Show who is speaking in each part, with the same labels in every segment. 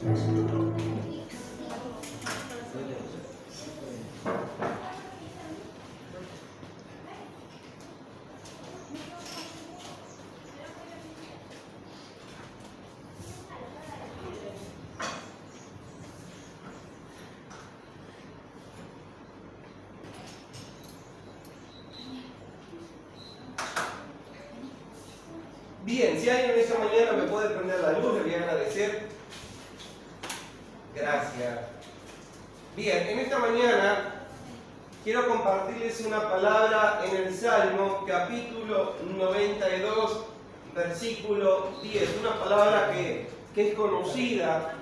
Speaker 1: Bien, si alguien esta mañana me puede prender la luz, le voy a agradecer. Gracias. Bien, en esta mañana quiero compartirles una palabra en el Salmo, capítulo 92, versículo 10. Una palabra que es conocida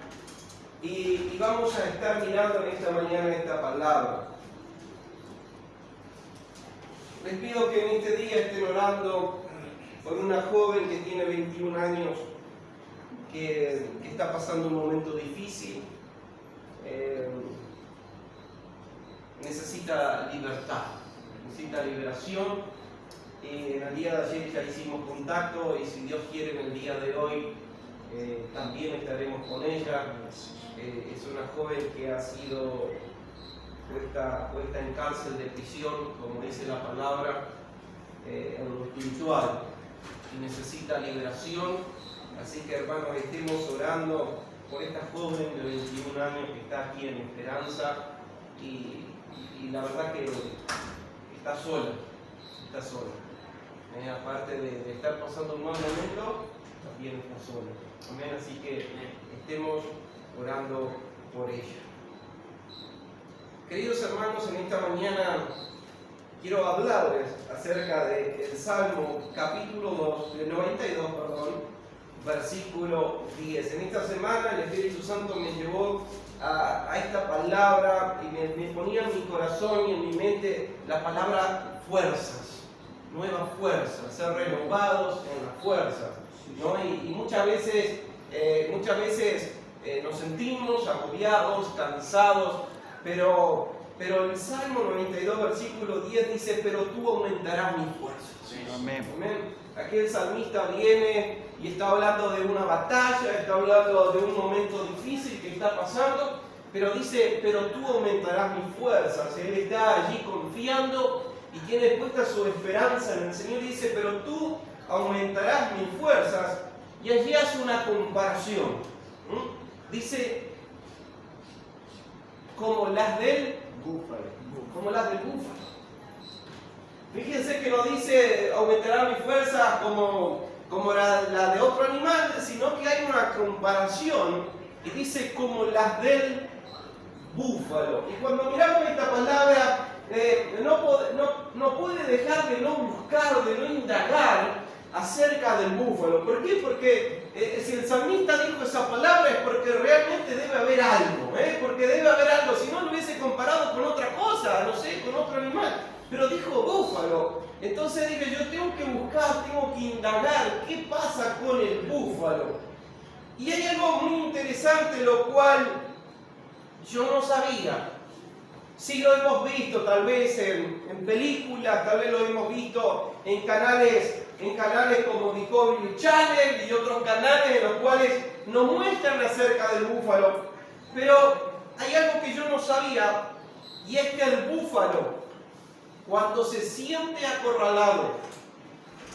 Speaker 1: y vamos a estar mirando en esta mañana esta palabra. Les pido que en este día estén orando por una joven que tiene 21 años, que está pasando un momento difícil, necesita libertad, necesita liberación. En el día de ayer ya hicimos contacto y si Dios quiere en el día de hoy también estaremos con ella. Es una joven que ha sido puesta en cárcel de prisión, como dice la palabra, en lo espiritual, y necesita liberación. Así que, hermanos, estemos orando por esta joven de 21 años que está aquí en Esperanza y la verdad que está sola. Aparte de estar pasando un mal momento, también está sola. Amén. Así que estemos orando por ella. Queridos hermanos, en esta mañana quiero hablarles acerca del Salmo capítulo 92, versículo 10. En esta semana el Espíritu Santo me llevó a esta palabra y me ponía en mi corazón y en mi mente la palabra fuerzas, nuevas fuerzas, ser renovados en las fuerzas, ¿no? Y muchas veces nos sentimos agobiados, cansados, pero el Salmo 92, versículo 10 dice: pero tú aumentarás mis fuerzas.
Speaker 2: Amén.
Speaker 1: Amén. Aquí el salmista viene y está hablando de una batalla, está hablando de un momento difícil que está pasando, pero dice: pero tú aumentarás mis fuerzas. Él está allí confiando y tiene puesta su esperanza en el Señor y dice: pero tú aumentarás mis fuerzas. Y allí hace una comparación. Dice: como las del búfalo. Fíjense que no dice aumentará mi fuerza como la de otro animal, sino que hay una comparación y dice como las del búfalo. Y cuando miramos esta palabra, no puede dejar de no buscar, de no indagar acerca del búfalo. ¿Por qué? Porque si el salmista dijo esa palabra es porque realmente debe haber algo, porque debe haber algo, si no lo hubiese comparado con otra cosa, no sé, con otro animal, pero dijo búfalo. Entonces dije, yo tengo que buscar, tengo que indagar qué pasa con el búfalo. Y hay algo muy interesante, lo cual yo no sabía. Sí lo hemos visto tal vez en películas, tal vez lo hemos visto en canales como Discovery Channel y otros canales en los cuales nos muestran acerca del búfalo. Pero hay algo que yo no sabía, y es que el búfalo, cuando se siente acorralado,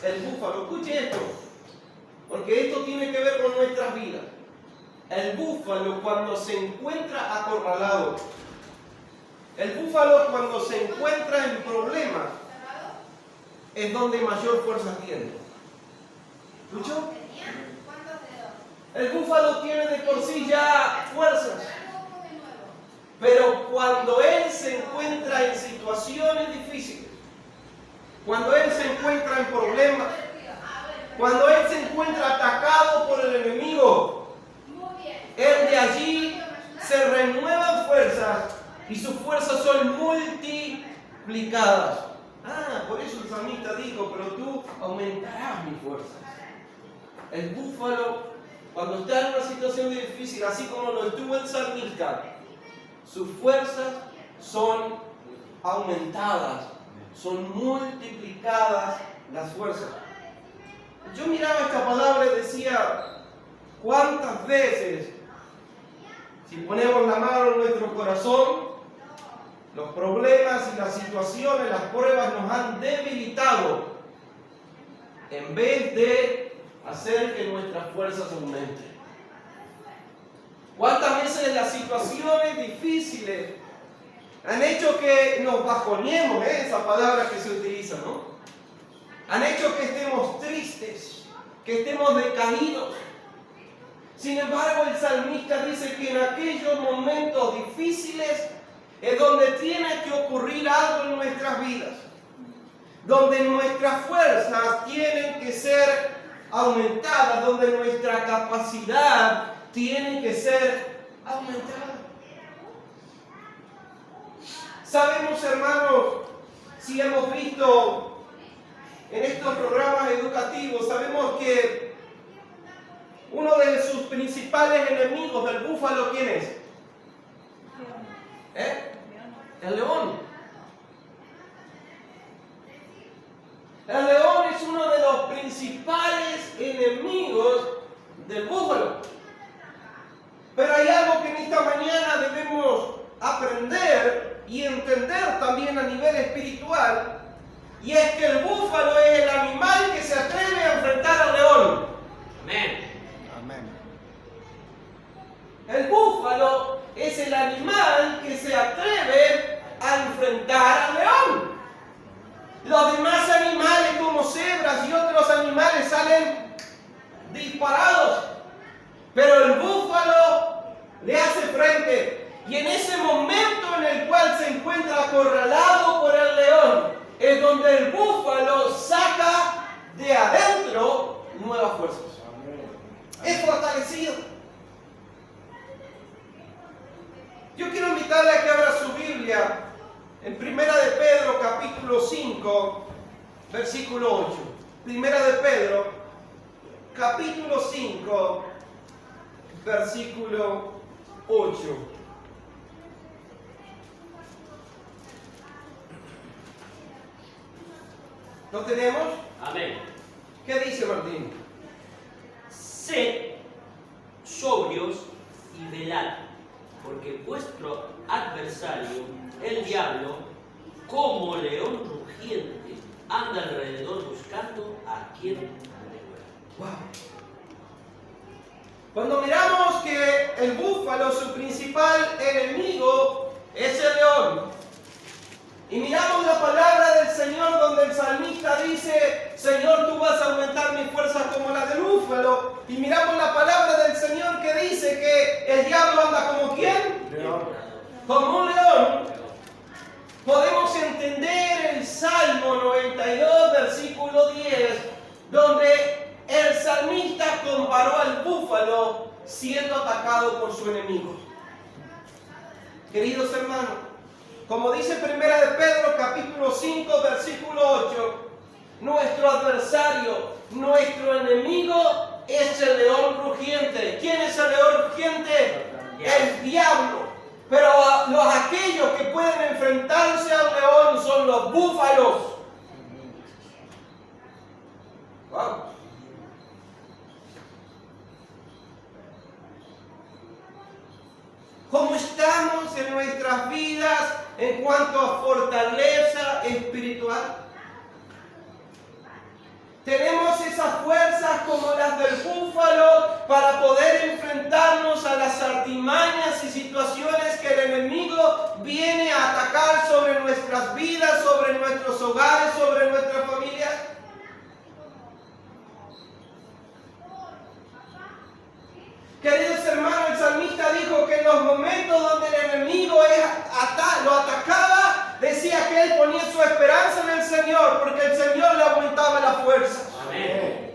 Speaker 1: escuche esto, porque esto tiene que ver con nuestras vidas. El búfalo, cuando se encuentra acorralado, el búfalo, cuando se encuentra en problemas, es donde mayor fuerza tiene. ¿Escuchó? El búfalo tiene de por sí ya fuerzas. Pero cuando él se encuentra en situaciones difíciles, cuando él se encuentra en problemas, cuando él se encuentra atacado por el enemigo, él de allí se renueva fuerzas y sus fuerzas son multiplicadas. Por eso el salmista dijo: pero tú aumentarás mis fuerzas. El búfalo, cuando está en una situación difícil, así como lo estuvo el salmista, sus fuerzas son aumentadas, son multiplicadas las fuerzas. Yo miraba esta palabra y decía: ¿cuántas veces Si ponemos la mano en nuestro corazón, los problemas y las situaciones, las pruebas nos han debilitado en vez de hacer que nuestras fuerzas aumenten. ¿Cuántas veces las situaciones difíciles han hecho que nos bajoneemos, esa palabra que se utiliza, ¿no? Han hecho que estemos tristes, que estemos decaídos. Sin embargo, el salmista dice que en aquellos momentos difíciles es donde tiene que ocurrir algo en nuestras vidas, donde nuestras fuerzas tienen que ser aumentadas, donde nuestra capacidad tiene que ser aumentada. Sabemos, hermanos, si hemos visto en estos programas educativos, sabemos que uno de sus principales enemigos del búfalo, ¿quién es? El león. El león es uno de los principales enemigos del búfalo. Pero hay algo que en esta mañana debemos aprender y entender también a nivel espiritual, y es que el búfalo es el animal que se atreve a enfrentar al león. Amén. Amén. El búfalo es el animal que se atreve a enfrentar al león. Los demás animales como cebras y otros animales salen disparados, pero el búfalo le hace frente. Y en ese momento en el cual se encuentra acorralado por el león, es donde el búfalo saca de adentro nuevas fuerzas. Es fortalecido. Yo quiero invitarle a que abra su Biblia en Primera de Pedro, capítulo 5, versículo 8. Primera de Pedro, capítulo 5, versículo 8. ¿Lo tenemos?
Speaker 2: Amén.
Speaker 1: ¿Qué dice Martín?
Speaker 2: Sed sobrios y velad, porque vuestro adversario, el diablo, como león rugiente, anda alrededor buscando a quien devorar.
Speaker 1: Wow. Cuando miramos que el búfalo, su principal enemigo, es el león, y miramos la palabra del Señor donde el salmista dice: Señor, tú vas a aumentar mis fuerzas como la del búfalo, y miramos la palabra del Señor que dice que el diablo anda como ¿quién?
Speaker 2: León.
Speaker 1: Como un león. Podemos entender el Salmo 92, versículo 10, donde el salmista comparó al búfalo siendo atacado por su enemigo. Queridos hermanos, como dice Primera de Pedro, capítulo 5, versículo 8, nuestro adversario, nuestro enemigo es el león rugiente. ¿Quién es el león rugiente? El diablo. Pero aquellos que pueden enfrentarse al león son los búfalos. Wow. ¿Cómo estamos en nuestras vidas en cuanto a fortaleza espiritual? Tenemos esas fuerzas como las del búfalo para poder enfrentarnos a las artimañas y situaciones que el enemigo viene a atacar sobre nuestras vidas, sobre nuestros hogares, sobre nuestras familias. Queridos hermanos, el salmista dijo que en los momentos donde el enemigo lo atacaba, decía que él ponía su esperanza en el Señor, porque el Señor le aumentaba la fuerza.
Speaker 2: Amén.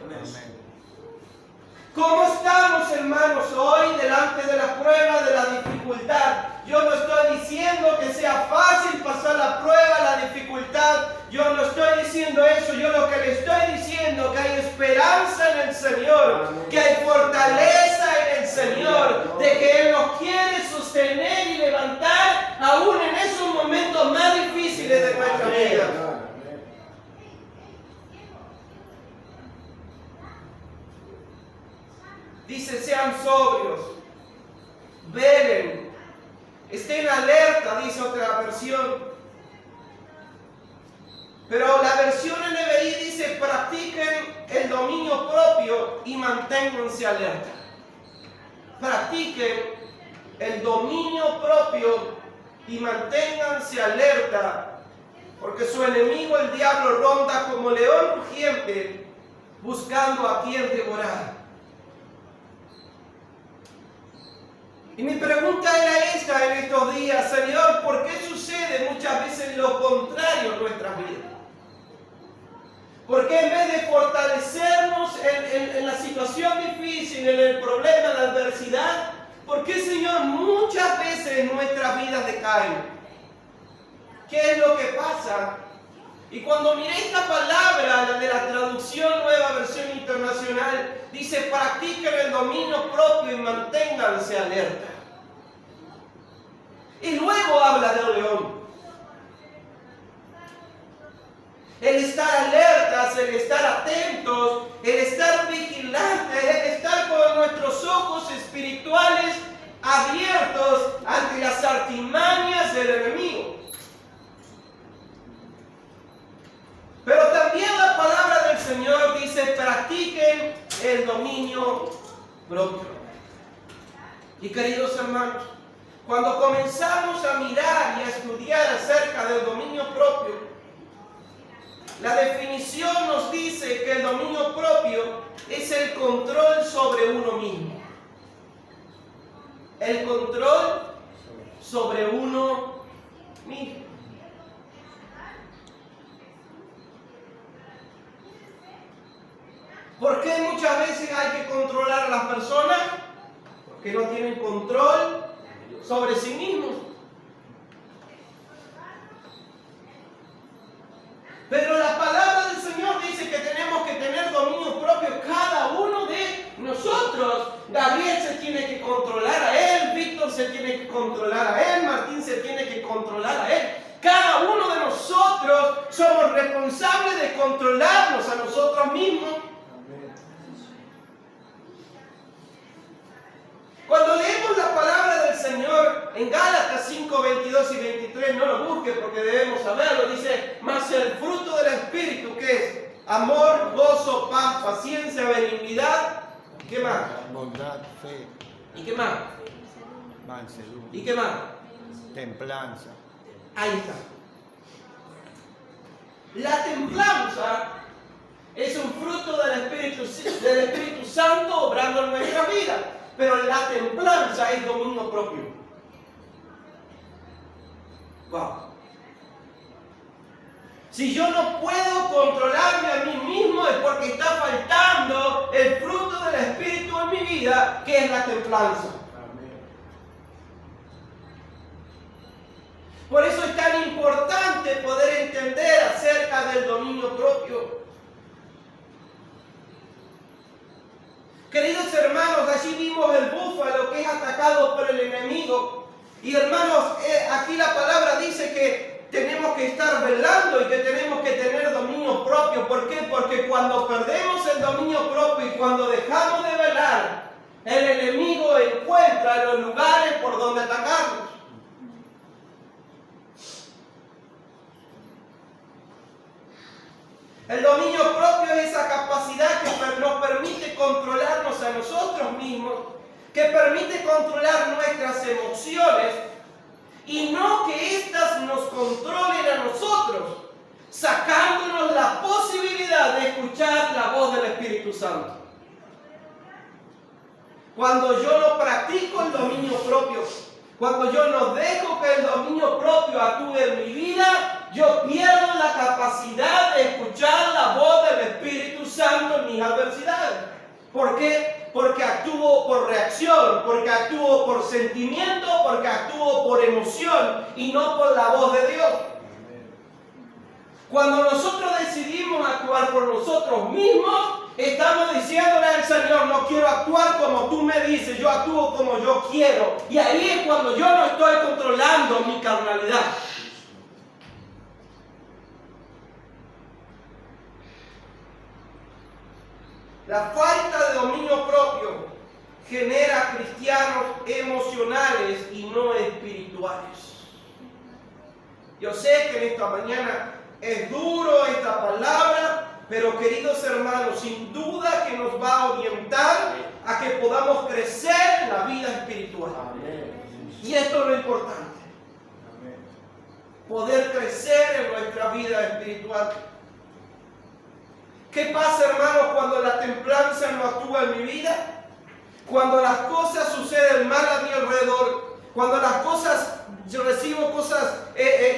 Speaker 1: ¿Cómo estamos, hermanos, hoy delante de la prueba, de la dificultad? Yo no estoy diciendo que sea fácil pasar la prueba, la dificultad. Yo no estoy diciendo eso. Yo lo que le estoy diciendo es que hay esperanza en el Señor, que hay fortaleza en el Señor, de que Él nos quiere sostener y levantar aún en esos momentos más difíciles de nuestra vida. Dice: sean sobrios, velen, estén alerta, dice otra versión. Pero la versión NBI dice: practiquen el dominio propio y manténganse alerta. Practiquen el dominio propio y manténganse alerta, porque su enemigo, el diablo, ronda como león rugiente, buscando a quien devorar. Y mi pregunta era esta en estos días: Señor, ¿por qué sucede muchas veces lo contrario en nuestras vidas? ¿Por qué en vez de fortalecernos en la situación difícil, en el problema, en la adversidad, por qué, Señor, muchas veces nuestras vidas decaen? ¿Qué es lo que pasa? Y cuando miré esta palabra, la de la traducción Nueva Versión Internacional, dice: practiquen el dominio propio y manténganse alerta. Y luego habla del león. El estar alertas, el estar atentos, el estar vigilantes, el estar con nuestros ojos espirituales abiertos ante las artimañas del enemigo. Pero también la palabra del Señor dice: practiquen el dominio propio. Y queridos hermanos, cuando comenzamos a mirar y a estudiar acerca del dominio propio, la definición nos dice que el dominio propio es el control sobre uno mismo. El control sobre uno mismo. ¿Por qué muchas veces hay que controlar a las personas? Porque no tienen control sobre sí mismos. Pero la palabra del Señor dice que tenemos que tener dominio propio cada uno de nosotros. Gabriel se tiene que controlar a él, Víctor se tiene que controlar a él, Martín se tiene que controlar a él. Cada uno de nosotros somos responsables de controlarnos a nosotros mismos. Cuando leemos la palabra del Señor en Gálatas 5, 22 y 23, no lo busques porque debemos saberlo, dice: mas el fruto del Espíritu, ¿qué es? Amor, gozo, paz, paciencia, benignidad. ¿Y qué más?
Speaker 3: Bondad, fe,
Speaker 1: ¿Y qué más?
Speaker 3: mansedumbre,
Speaker 1: ¿Y qué más?
Speaker 3: templanza.
Speaker 1: Ahí está. La templanza es un fruto del Espíritu Santo obrando en nuestra vida. Pero la templanza es dominio propio. Wow. Si yo no puedo controlarme a mí mismo, es porque está faltando el fruto del Espíritu en mi vida, que es la templanza. Por eso es tan importante poder entender acerca del dominio propio. Queridos hermanos, allí vimos el búfalo que es atacado por el enemigo. Y hermanos, aquí la palabra dice que tenemos que estar velando y que tenemos que tener dominio propio. ¿Por qué? Porque cuando perdemos el dominio propio y cuando dejamos de velar, el enemigo encuentra los lugares por donde atacarnos. El dominio propio es esa capacidad que nos permite controlarnos a nosotros mismos, que permite controlar nuestras emociones y no que éstas nos controlen a nosotros, sacándonos la posibilidad de escuchar la voz del Espíritu Santo. Cuando yo no practico el dominio propio, cuando yo no dejo que el dominio propio actúe en mi vida, yo pierdo la capacidad de escuchar la voz del Espíritu Santo en mis adversidades. ¿Por qué? Porque actúo por reacción, porque actúo por sentimiento, porque actúo por emoción y no por la voz de Dios. Cuando nosotros decidimos actuar por nosotros mismos, estamos diciéndole al Señor: no quiero actuar como tú me dices, yo actúo como yo quiero. Y ahí es cuando yo no estoy controlando mi carnalidad. La falta de dominio propio genera cristianos emocionales y no espirituales. Yo sé que en esta mañana es duro esta palabra, pero queridos hermanos, sin duda que nos va a orientar a que podamos crecer en la vida espiritual. Y esto es lo importante. Poder crecer en nuestra vida espiritual. ¿Qué pasa, hermanos, cuando la templanza no actúa en mi vida? Cuando las cosas suceden mal a mi alrededor, cuando las cosas, yo recibo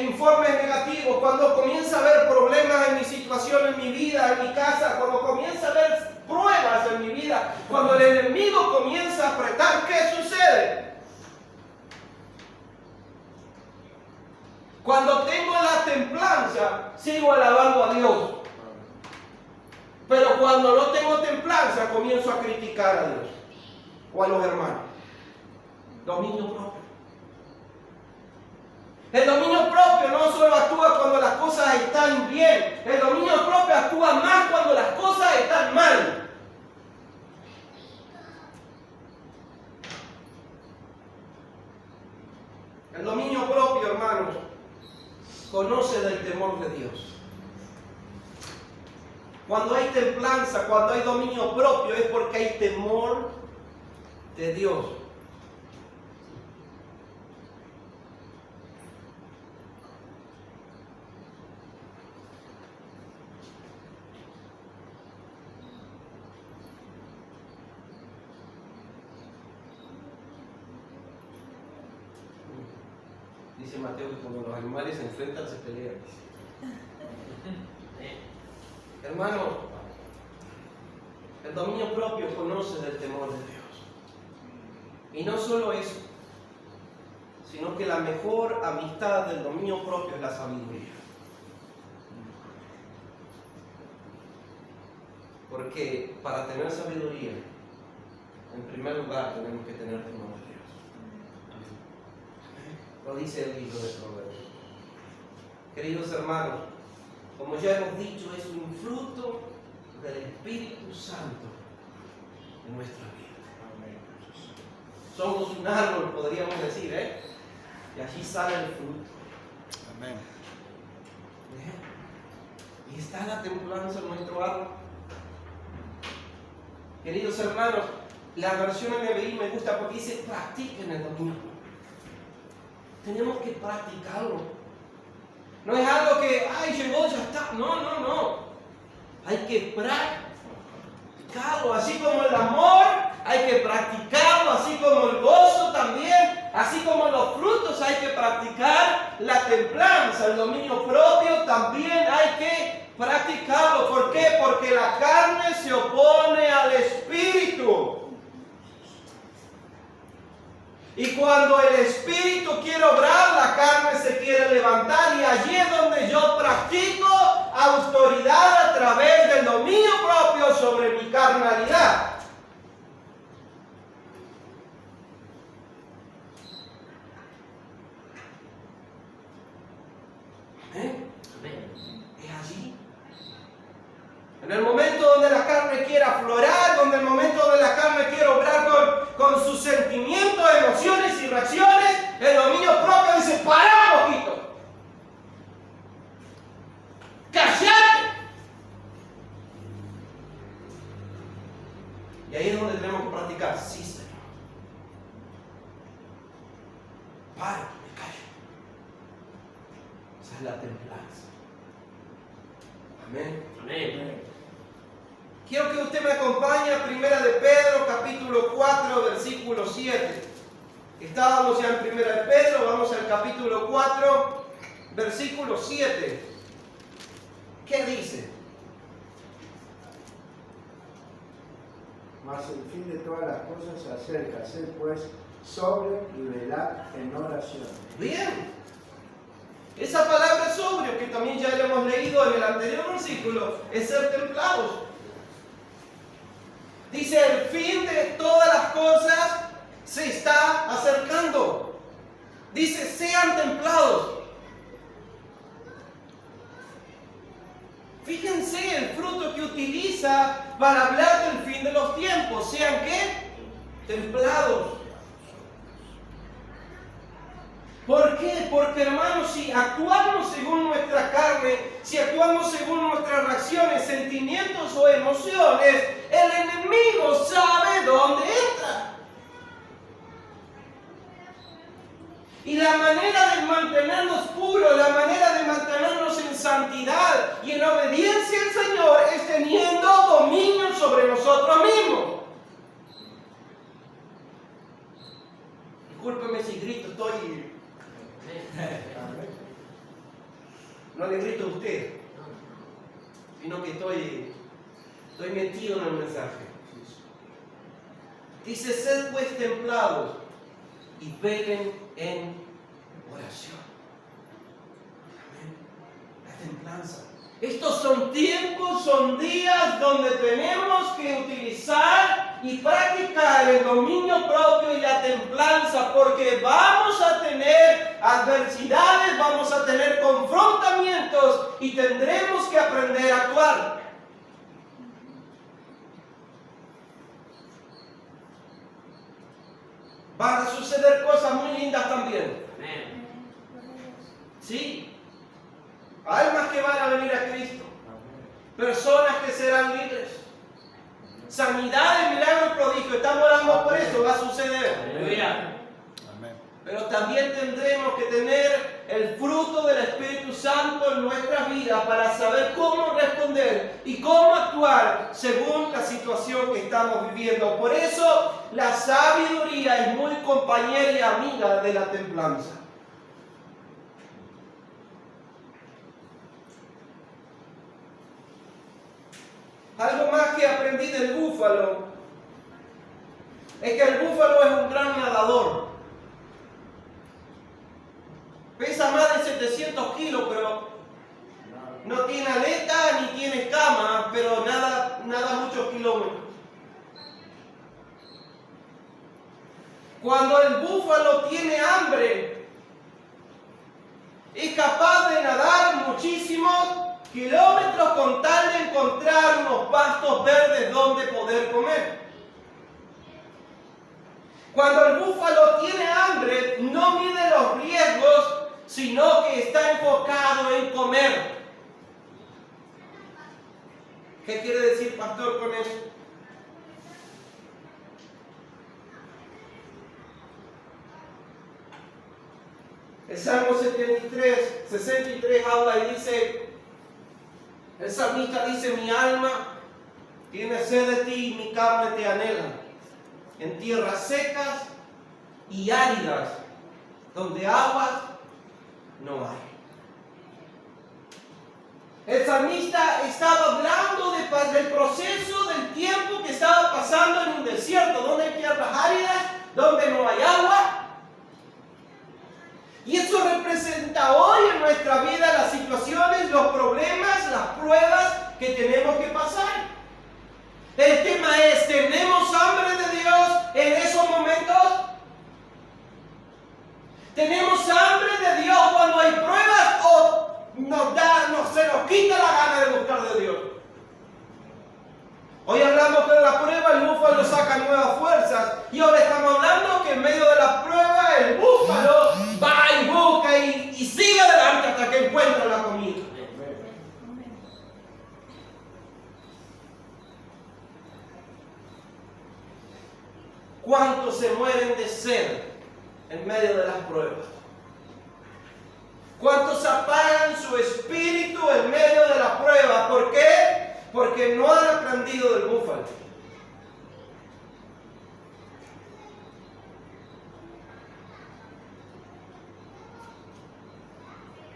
Speaker 1: informes negativos, cuando comienza a haber problemas en mi situación, en mi vida, en mi casa, cuando comienza a haber pruebas en mi vida, cuando el enemigo comienza a apretar, ¿qué sucede? Cuando tengo la templanza, sigo alabando a Dios. Pero cuando no tengo templanza, comienzo a criticar a Dios o a los hermanos. Dominio propio. El dominio propio no solo actúa cuando las cosas están bien, el dominio propio actúa más cuando las cosas están mal. El dominio propio, hermanos, conoce del temor de Dios. Cuando hay templanza, cuando hay dominio propio, es porque hay temor de Dios. Dice Mateo que cuando los animales se enfrentan, se pelean. Hermano, el dominio propio conoce del temor de Dios. Y no solo eso, sino que la mejor amistad del dominio propio es la sabiduría. Porque para tener sabiduría, en primer lugar tenemos que tener temor de Dios. Lo dice el libro de Proverbios. Queridos hermanos, como ya hemos dicho, es un fruto del Espíritu Santo en nuestra vida. Somos un árbol, podríamos decir, y allí sale el fruto.
Speaker 3: Amén.
Speaker 1: Y está la templanza en nuestro árbol. Queridos hermanos, la versión NBI me gusta porque dice: practiquen el dominio. Tenemos que practicarlo. No es algo que, ay, llegó, ya está. No. Hay que practicarlo. Así como el amor, hay que practicarlo. Así como el gozo también. Así como los frutos, hay que practicar la templanza. El dominio propio también hay que practicarlo. ¿Por qué? Porque la carne se opone al espíritu. Y cuando el espíritu quiere obrar, la carne se quiere levantar, y allí es donde yo practico autoridad a través del dominio propio sobre mi carnalidad. Amén. Es allí. En el momento donde la carne quiere aflorar, donde el momento donde la carne quiere obrar con sus sentimientos, emociones y reacciones, el dominio propio dice: para un poquito. ¡Cállate! Y ahí es donde tenemos que practicar. Sí, Señor. Para, me callo. Esa es la templanza. Amén.
Speaker 2: Amén.
Speaker 1: Quiero que usted me acompañe a 1 de Pedro, capítulo 4, versículo 7. Estábamos ya en 1 de Pedro, vamos al capítulo 4, versículo 7. ¿Qué dice?
Speaker 4: Mas el fin de todas las cosas se acerca, sed pues sobrio y velad en oración.
Speaker 1: Bien. Esa palabra sobrio, que también ya lo hemos leído en el anterior versículo, es ser templados. Dice: el fin de todas las cosas se está acercando. Dice: sean templados. Fíjense el fruto que utiliza para hablar del fin de los tiempos. ¿Sean qué? templados. ¿Por qué? Porque, hermanos, si actuamos según nuestra carne, si actuamos según nuestras reacciones, sentimientos o emociones, el enemigo sabe dónde entra. Y la manera de mantenernos puros, la manera de mantenernos en santidad y en obediencia al Señor es teniendo dominio sobre nosotros mismos. Discúlpeme si grito, estoy... No le grito a usted, sino que estoy metido en el mensaje. Dice, sed pues templados y velen en oración. Amén. La templanza. Estos son tiempos, son días donde tenemos que utilizar y practicar el dominio propio y la templanza, porque vamos a tener adversidades, vamos a tener confrontamientos y tendremos que aprender a actuar. Van a suceder cosas muy lindas también.
Speaker 2: Amén.
Speaker 1: Sí. Almas que van a venir a Cristo. Personas que serán libres. Sanidad, milagro y prodigio. Estamos orando por eso, va a suceder.
Speaker 2: Aleluya.
Speaker 3: Amén.
Speaker 1: Pero también tendremos que tener el fruto del Espíritu Santo en nuestras vidas para saber cómo responder y cómo actuar según la situación que estamos viviendo. Por eso la sabiduría es muy compañera y amiga de la templanza. Algo más que aprendí del búfalo es que el búfalo es un gran nadador. Pesa más de 700 kilos, pero no tiene aleta ni tiene escamas, pero nada muchos kilómetros. Cuando el búfalo tiene hambre, es capaz de nadar muchísimos kilómetros con tal de encontrar unos pastos verdes donde poder comer. Cuando el búfalo tiene hambre, no mide los riesgos, sino que está enfocado en comer. ¿Qué quiere decir, pastor, con eso? El Salmo 63 habla y dice, el salmista dice, mi alma tiene sed de ti y mi carne te anhela, en tierras secas y áridas, donde aguas no hay. El salmista estaba hablando del proceso, del tiempo que estaba pasando en un desierto, donde hay tierras áridas, donde no hay agua. Y eso representa hoy en nuestra vida las situaciones, los problemas, las pruebas que tenemos que pasar. El tema es, ¿tenemos hambre de Dios en esos momentos? ¿Tenemos hambre de Dios cuando hay pruebas o se nos quita la gana de buscar de Dios? Hoy hablamos que en la prueba el búfalo saca nuevas fuerzas y ahora estamos hablando que en medio de la prueba el búfalo va y busca y sigue adelante hasta que encuentra la comida. ¿Cuántos se mueren de sed en medio de las pruebas? ¿Cuántos apagan su espíritu en medio de la prueba? ¿Por qué? Porque no han aprendido del búfalo.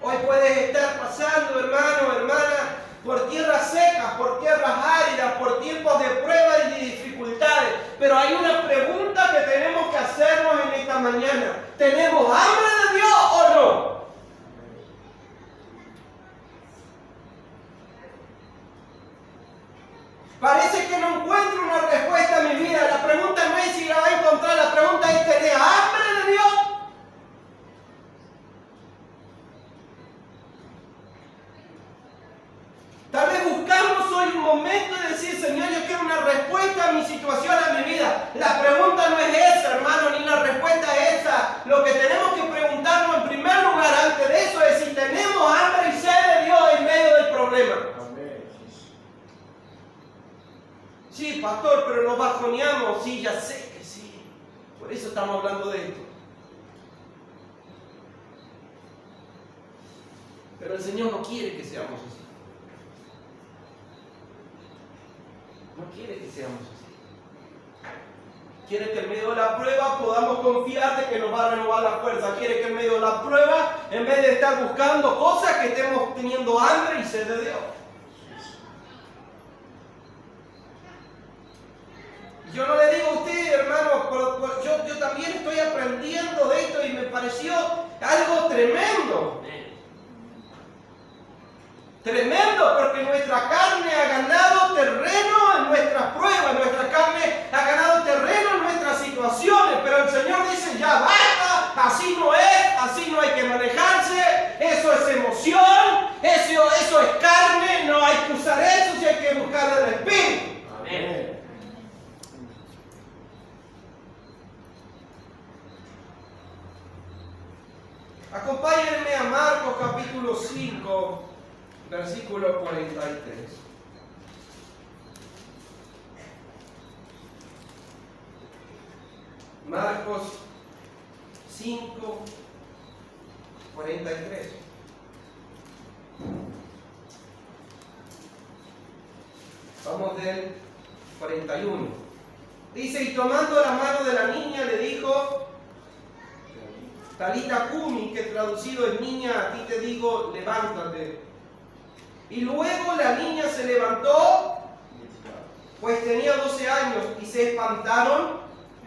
Speaker 1: Hoy puedes estar pasando, hermano, hermana, por tierras secas, por tierras áridas, por tiempos de pruebas y de dificultades. Pero hay una pregunta que tenemos que hacernos en esta mañana. ¿Tenemos hambre de Dios o no? Parece que no encuentro una respuesta en mi vida. La pregunta no es si la va a encontrar, la pregunta es, ¿tenés hambre de Dios? Tal vez buscamos hoy un momento de decir, Señor, yo quiero una respuesta a mi situación, a mi vida. La pregunta no es ya sé que sí. Por eso estamos hablando de esto. Pero el Señor no quiere que seamos así. No quiere que seamos así. Quiere que en medio de la prueba podamos confiar de que nos va a renovar la fuerza. Quiere que en medio de la prueba, en vez de estar buscando cosas, que estemos teniendo hambre y sed de Dios. Yo no le digo a usted, hermano, yo también estoy aprendiendo de esto y me pareció algo tremendo. Tremendo, porque nuestra carne ha ganado terreno en nuestras pruebas, nuestra carne ha ganado terreno en nuestras situaciones, pero el Señor dice, ya basta, así no es, así no hay que manejarse, eso es emoción, eso es carne, no hay que usar eso, si hay que buscar el Espíritu.
Speaker 2: Amén.
Speaker 1: Acompáñenme a Marcos capítulo 5. Versículo 43. Marcos 5, 43. Vamos del 41. Dice, y tomando la mano de la niña le dijo, Talita Cumi, que traducido es niña, a ti te digo, levántate. Y luego la niña se levantó, pues tenía 12 años, y se espantaron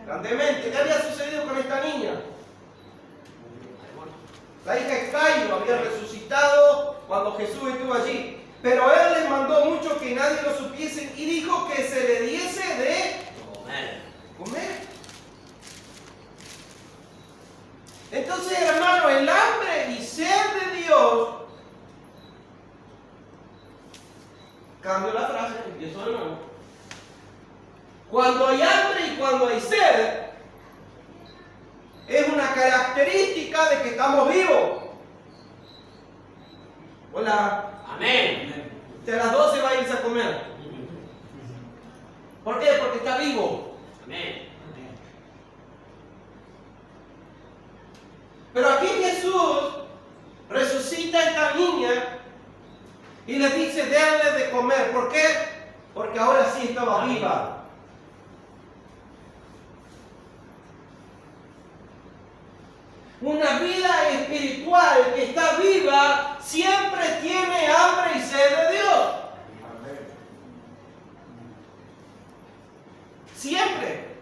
Speaker 1: grandemente. ¿Qué había sucedido con esta niña? La hija de Jairo había resucitado cuando Jesús estuvo allí. Pero él les mandó mucho que nadie lo supiese y dijo que se le diese de comer. Entonces, hermano, el hambre y sed de Dios. Cambio la frase, empiezo de nuevo. Cuando hay hambre y cuando hay sed, es una característica de que estamos vivos. Hola.
Speaker 2: Amén.
Speaker 1: De las 12 va a irse a comer. ¿Por qué? Porque está vivo.
Speaker 2: Amén.
Speaker 1: Pero aquí Jesús resucita a esta niña y le dice, denle de comer. ¿Por qué? Porque ahora sí estaba viva. Una vida espiritual que está viva siempre tiene hambre y sed de Dios. Siempre.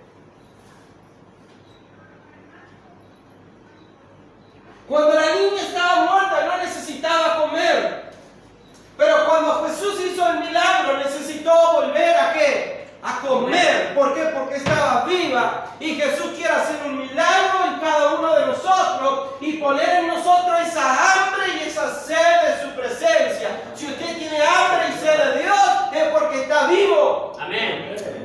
Speaker 1: Cuando la niña estaba muerta no necesitaba comer. Pero cuando Jesús hizo el milagro necesitó volver ¿a qué? A comer. ¿Por qué? Porque estaba viva. Y Jesús quiere hacer un milagro en cada uno de nosotros y poner en nosotros esa hambre y esa sed de su presencia. Si usted tiene hambre y sed de Dios es porque está vivo.
Speaker 2: Amén.
Speaker 3: Amén.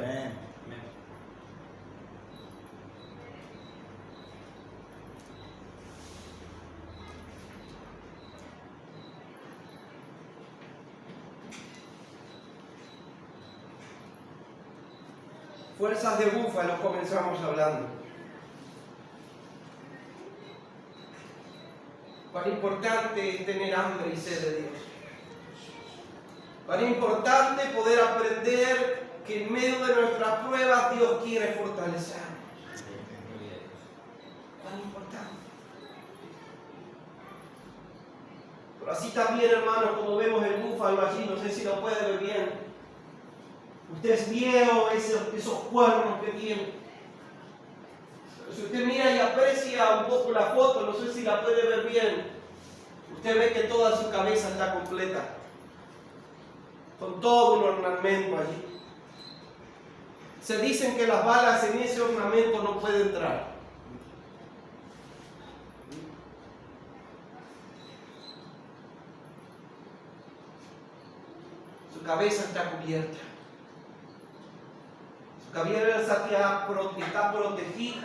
Speaker 1: Fuerzas de búfalo comenzamos hablando. Cuán importante es tener hambre y sed de Dios. Cuán importante poder aprender que en medio de nuestras pruebas Dios quiere fortalecernos. Cuán importante. Pero así también, hermanos, como vemos el búfalo allí, no sé si lo puede ver bien. Usted vio esos cuernos que tiene. Si usted mira y aprecia un poco la foto, no sé si la puede ver bien, usted ve que toda su cabeza está completa, con todo un ornamento allí. Se dicen que las balas en ese ornamento no pueden entrar. Su cabeza está cubierta. Su cabeza está protegida.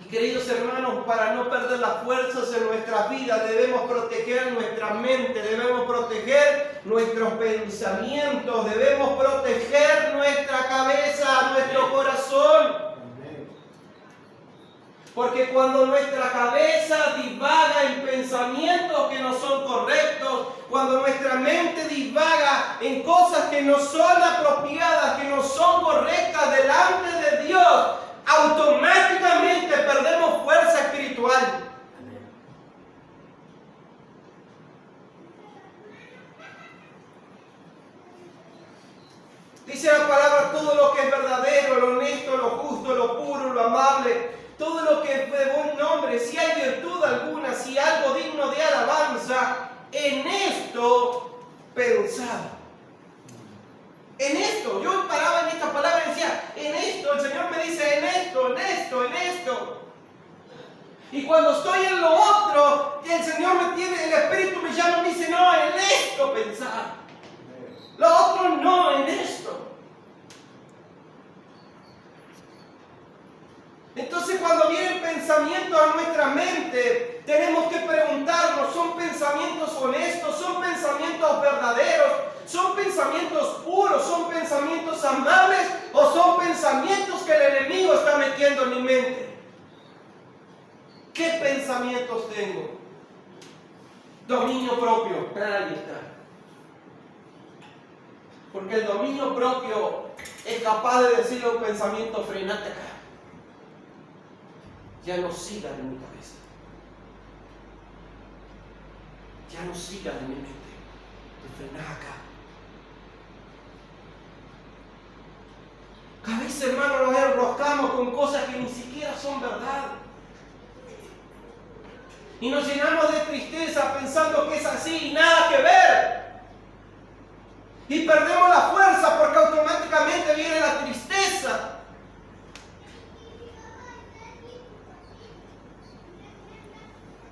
Speaker 1: Y queridos hermanos, para no perder las fuerzas en nuestra vida, debemos proteger nuestra mente, debemos proteger nuestros pensamientos, debemos proteger nuestra cabeza, nuestro corazón. Porque cuando nuestra cabeza divaga en pensamientos que no son correctos, cuando nuestra mente divaga en cosas que no son apropiadas, que no son correctas delante de Dios, automáticamente perdemos fuerza espiritual. Dice la palabra, todo lo que es verdadero, lo honesto, lo justo, lo puro, lo amable, todo lo que es de buen nombre, si hay virtud alguna, si algo digno de alabanza, en esto pensad. En esto, yo paraba en esta palabra y decía, en esto, el Señor me dice, en esto, en esto, en esto. Y cuando estoy en lo otro, el Señor me tiene, el Espíritu me llama y me dice, no, en esto pensad. Lo otro no, en esto. Entonces cuando vienen pensamientos a nuestra mente, tenemos que preguntarnos, ¿son pensamientos honestos? ¿Son pensamientos verdaderos? ¿Son pensamientos puros? ¿Son pensamientos amables? ¿O son pensamientos que el enemigo está metiendo en mi mente? ¿Qué pensamientos tengo? Dominio propio. Ahí está. Porque el dominio propio es capaz de decirle a un pensamiento, frenate acá. Ya no sigas en mi cabeza. Ya no sigas en mi mente. Te frenás acá. A veces, hermanos, nos enroscamos con cosas que ni siquiera son verdad. Y nos llenamos de tristeza pensando que es así y nada que ver. Y perdemos la fuerza porque automáticamente viene la tristeza.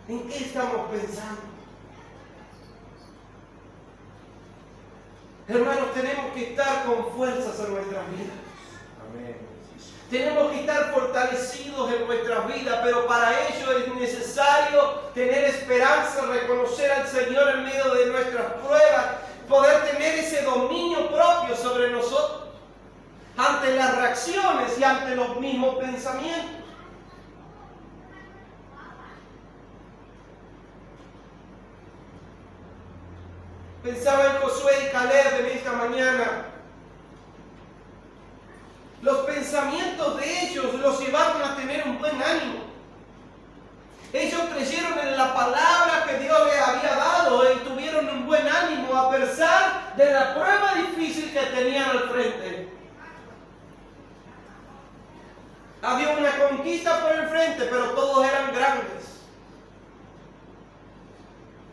Speaker 1: ¿En qué estamos pensando? Hermanos, tenemos que estar con fuerzas en nuestras vidas.
Speaker 4: Amén.
Speaker 1: Tenemos que estar fortalecidos en nuestras vidas, pero para ello es necesario tener esperanza, reconocer al Señor en medio de nuestras pruebas, poder tener ese dominio propio sobre nosotros, ante las reacciones y ante los mismos pensamientos. Pensaba en Josué y Caleb en esta mañana. Los pensamientos de ellos los llevaron a tener un buen ánimo. Ellos creyeron en la palabra que Dios les había dado y tuvieron un buen ánimo a pesar de la prueba difícil que tenían al frente. Había una conquista por el frente, pero todos eran grandes.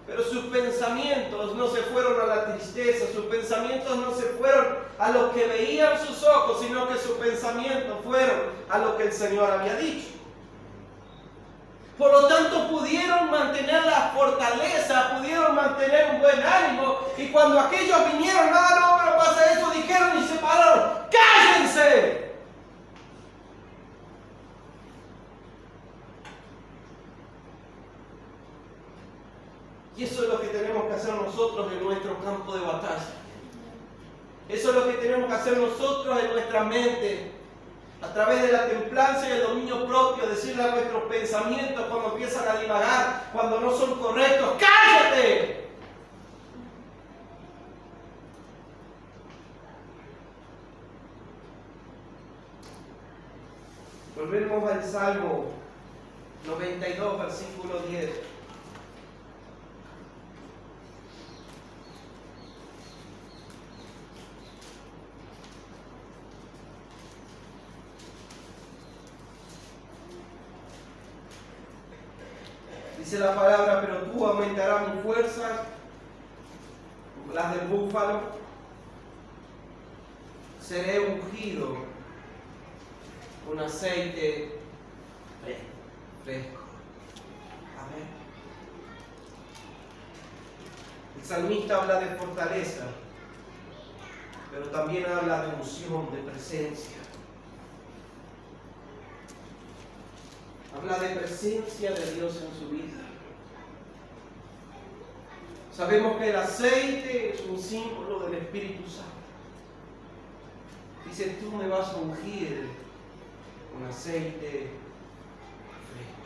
Speaker 1: Pero sus pensamientos no se fueron a la tristeza, sus pensamientos no se fueron a lo que veían sus ojos, sino que sus pensamientos fueron a lo que el Señor había dicho. Por lo tanto, pudieron mantener la fortaleza, pudieron mantener un buen ánimo, y cuando aquellos vinieron, no, pero pasa eso, dijeron y se pararon, ¡cállense! Y eso es lo que tenemos que hacer nosotros en nuestro campo de batalla. Eso es lo que tenemos que hacer nosotros en nuestra mente. A través de la templanza y el dominio propio, decirle a nuestros pensamientos cuando empiezan a divagar, cuando no son correctos, ¡cállate! Volvemos al Salmo 92, versículo 10. Dice la palabra, pero tú aumentarás mis fuerzas, las del búfalo. Seré ungido con aceite fresco. Amén. El salmista habla de fortaleza, pero también habla de unción, de presencia. Habla de presencia de Dios en su vida. Sabemos que el aceite es un símbolo del Espíritu Santo. Dice, tú me vas a ungir con aceite fresco.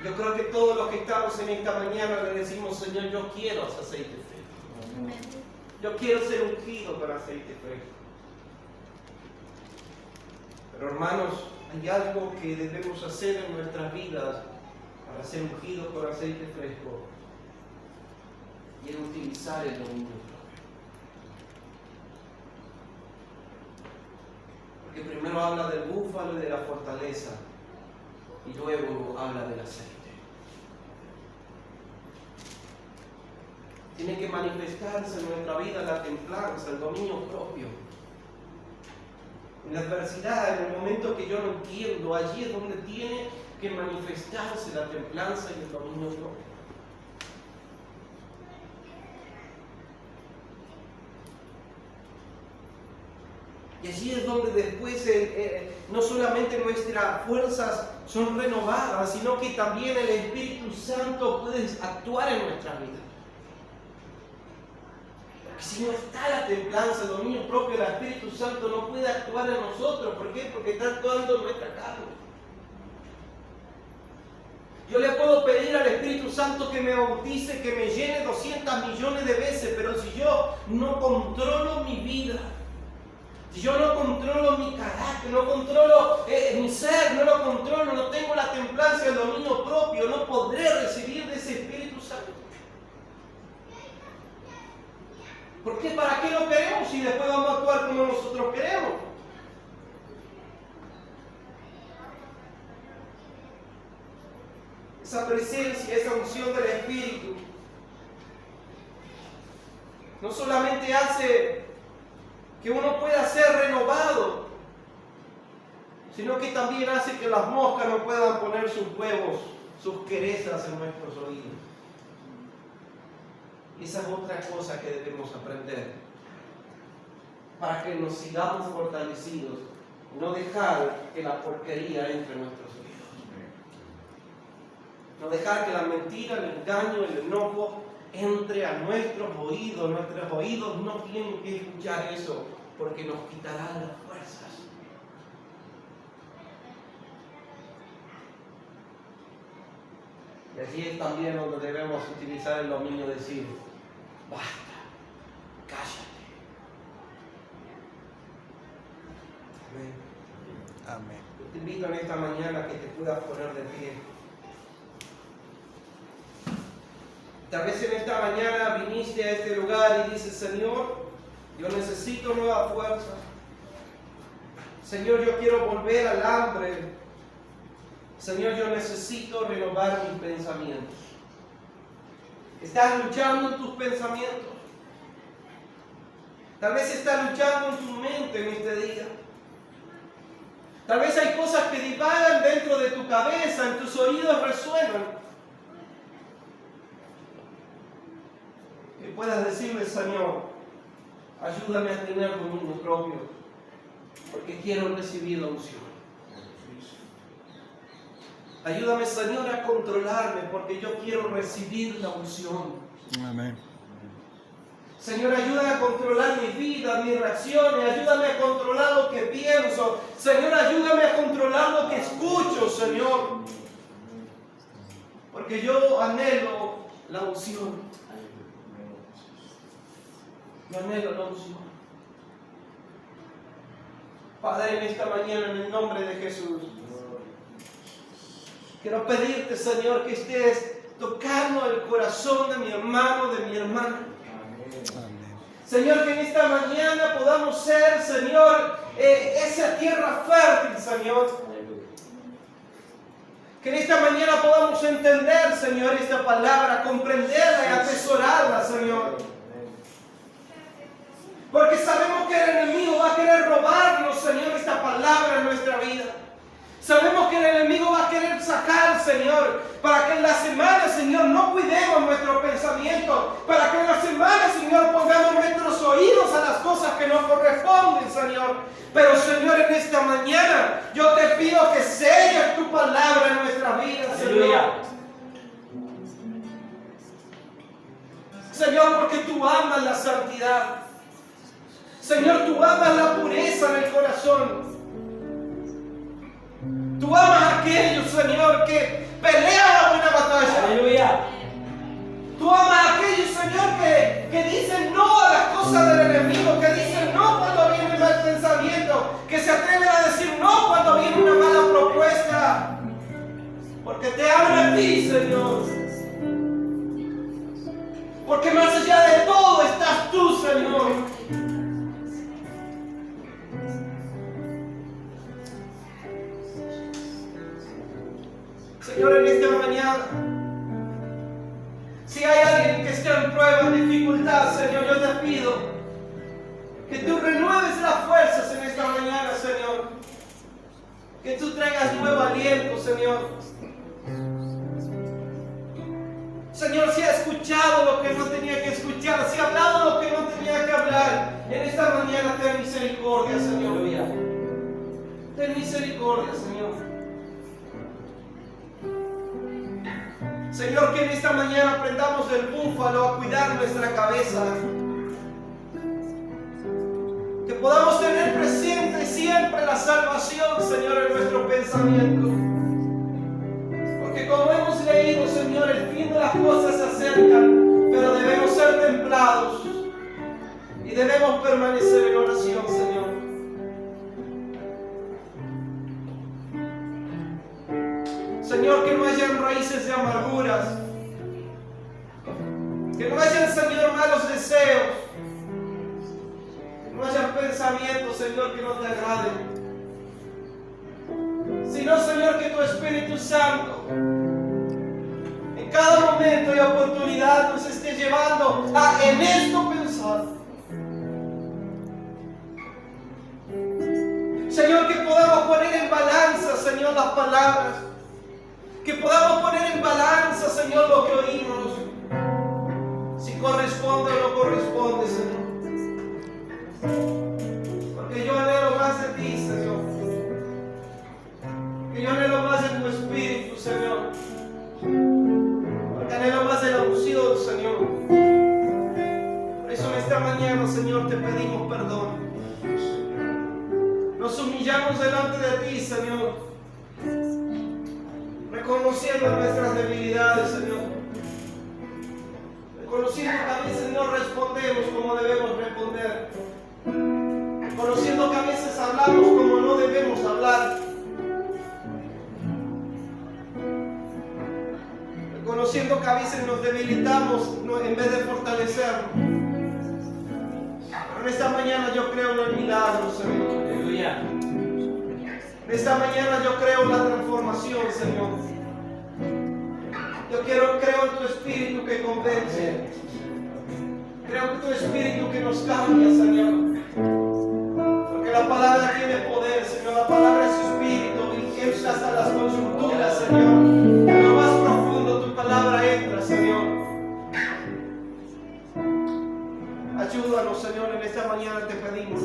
Speaker 1: Yo creo que todos los que estamos en esta mañana le decimos, Señor, yo quiero ese aceite fresco. Yo quiero ser ungido con aceite fresco. Pero hermanos, hay algo que debemos hacer en nuestras vidas para ser ungidos con aceite fresco. Y es utilizar el dominio propio. Porque primero habla del búfalo y de la fortaleza. Y luego habla del aceite. Tiene que manifestarse en nuestra vida la templanza, el dominio propio. En la adversidad, en el momento que yo no entiendo, allí es donde tiene que manifestarse la templanza y el dominio propio. Y allí es donde después no solamente nuestras fuerzas son renovadas, sino que también el Espíritu Santo puede actuar en nuestra vida. Porque si no está la templanza, el dominio propio del Espíritu Santo no puede actuar en nosotros. ¿Por qué? Porque está actuando en nuestra carne. Yo le puedo pedir al Espíritu Santo que me bautice, que me llene 200 millones de veces, pero si yo no controlo mi vida, si yo no controlo mi carácter, no controlo mi ser, no lo controlo, no tengo la templanza y el dominio propio, no podré recibir de ese Espíritu Santo. ¿Por qué? ¿Para qué lo queremos si después vamos a actuar como nosotros queremos? Esa presencia, esa unción del Espíritu no solamente hace que uno pueda ser renovado, sino que también hace que las moscas no puedan poner sus huevos, sus querezas en nuestros oídos. Y esa es otra cosa que debemos aprender para que nos sigamos fortalecidos, no dejar que la porquería entre en nuestros oídos. No dejar que la mentira, el engaño, el enojo entre a nuestros oídos. Nuestros oídos no tienen que escuchar eso porque nos quitará las fuerzas. Y allí es también donde debemos utilizar el dominio de decir, basta, cállate. Amén.
Speaker 3: Amén.
Speaker 1: Yo te invito en esta mañana que te puedas poner de pie. Tal vez en esta mañana viniste a este lugar y dices, Señor, yo necesito nueva fuerza. Señor, yo quiero volver al hambre. Señor, yo necesito renovar mis pensamientos. ¿Estás luchando en tus pensamientos? Tal vez estás luchando en tu mente en este día. Tal vez hay cosas que divagan dentro de tu cabeza, en tus oídos resuenan. Que puedas decirle, Señor, ayúdame a tener dominio propio, porque quiero recibir la unción. Ayúdame, Señor, a controlarme, porque yo quiero recibir la unción.
Speaker 3: Amén.
Speaker 1: Señor, ayúdame a controlar mi vida, mis reacciones. Ayúdame a controlar lo que pienso. Señor, ayúdame a controlar lo que escucho, Señor. Porque yo anhelo la unción. Yo anhelo la unción. Padre, en esta mañana, en el nombre de Jesús, quiero pedirte, Señor, que estés tocando el corazón de mi hermano, de mi hermana.
Speaker 3: Amén.
Speaker 1: Señor, que en esta mañana podamos ser, Señor, esa tierra fértil, Señor. Que en esta mañana podamos entender, Señor, esta palabra, comprenderla y atesorarla, Señor. Porque sabemos que el enemigo va a querer robarnos, Señor, esta palabra en nuestra vida. Sabemos que el enemigo va a querer sacar, Señor, para que en la semana, Señor, no cuidemos nuestro pensamiento, para que en la semana, Señor, pongamos nuestros oídos a las cosas que nos corresponden, Señor. Pero, Señor, en esta mañana yo te pido que selles tu palabra en nuestra vida, Señor. Señor, porque tú amas la santidad. Señor, tú amas la pureza en el corazón. Tú amas a aquellos, Señor, que pelean la buena batalla.
Speaker 2: Aleluya.
Speaker 1: Tú amas a aquellos, Señor, que dicen no a las cosas del enemigo, que dicen no cuando viene mal pensamiento, que se atreven a decir no cuando viene una mala propuesta. Porque te aman a ti, Señor. Porque más allá de todo estás tú, Señor. Señor, en esta mañana, si hay alguien que está en prueba, en dificultad, Señor, yo te pido que tú renueves las fuerzas en esta mañana, Señor. Que tú traigas nuevo aliento, Señor. Señor, si ha escuchado lo que no tenía que escuchar, si ha hablado lo que no tenía que hablar, en esta mañana ten misericordia, Señor. Ten misericordia, Señor. Señor, que en esta mañana aprendamos del búfalo a cuidar nuestra cabeza. Que podamos tener presente siempre la salvación, Señor, en nuestro pensamiento. Porque como hemos leído, Señor, el fin de las cosas se acerca, pero debemos ser templados y debemos permanecer en oración, Señor. Señor, que no hayan raíces de amarguras, que no hayan, Señor, malos deseos, que no hayan pensamientos, Señor, que no te agraden, sino, Señor, que tu Espíritu Santo en cada momento y oportunidad nos esté llevando a en esto pensar. Señor, que podamos poner en balanza, Señor, las palabras, que podamos poner en balanza, Señor, lo que oímos, si corresponde o no corresponde, Señor. Porque yo anhelo más de ti, Señor. Que yo anhelo más de tu Espíritu, Señor. Porque anhelo más de la unción, Señor. Por eso en esta mañana, Señor, te pedimos perdón. Nos humillamos delante de ti, Señor, reconociendo nuestras debilidades, Señor. Reconociendo que a veces no respondemos como debemos responder. Reconociendo que a veces hablamos como no debemos hablar. Reconociendo que a veces nos debilitamos en vez de fortalecernos. Pero en esta mañana yo creo en el milagro, Señor.
Speaker 2: Aleluya.
Speaker 1: En esta mañana yo creo en la transformación, Señor. Yo creo en tu Espíritu que convence. Creo en tu Espíritu que nos cambia, Señor. Porque la palabra tiene poder, Señor. La palabra es Espíritu y entra hasta las consulturas, Señor. En lo más profundo tu palabra entra, Señor. Ayúdanos, Señor, en esta mañana te pedimos.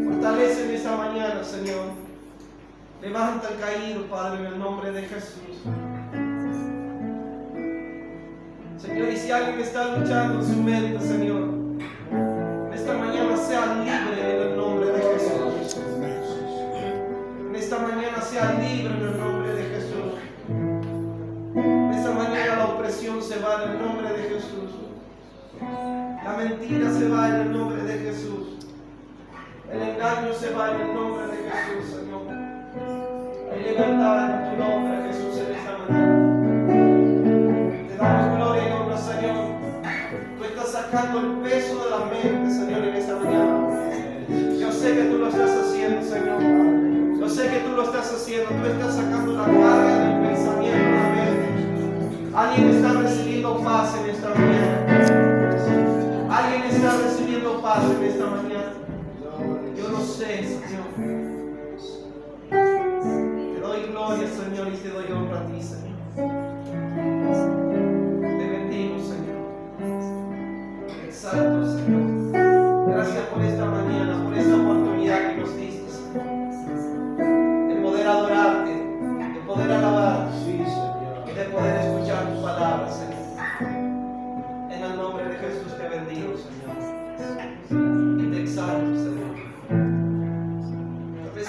Speaker 1: Fortalece en esta mañana, Señor. Levanta el caído, Padre, en el nombre de Jesús. Señor, y si alguien está luchando en su mente, Señor, en esta mañana sea libre en el nombre de Jesús. En esta mañana sea libre en el nombre de Jesús. En esta mañana la opresión se va en el nombre de Jesús. La mentira se va en el nombre de Jesús. El engaño se va en el nombre de Jesús, Señor. Hay libertad en tu nombre, Jesús, en esta mañana. Te damos gloria y honra, Señor. Tú estás sacando el peso de la mente, Señor, en esta mañana. Yo sé que tú lo estás haciendo, Señor. Yo sé que tú lo estás haciendo. Tú estás sacando la carga del pensamiento de la mente. Alguien está recibiendo paz en esta mañana. Alguien está recibiendo paz en esta mañana. Yo lo sé, Señor. Te doy gloria, Señor, y te doy honra a ti, Señor. Te bendigo, Señor. Te exalto, Señor. Gracias por esta mañana, por esta oportunidad que nos diste, Señor. De poder adorarte, de poder alabarte,
Speaker 4: Sí, Señor.
Speaker 1: y de poder escuchar tus palabras, Señor.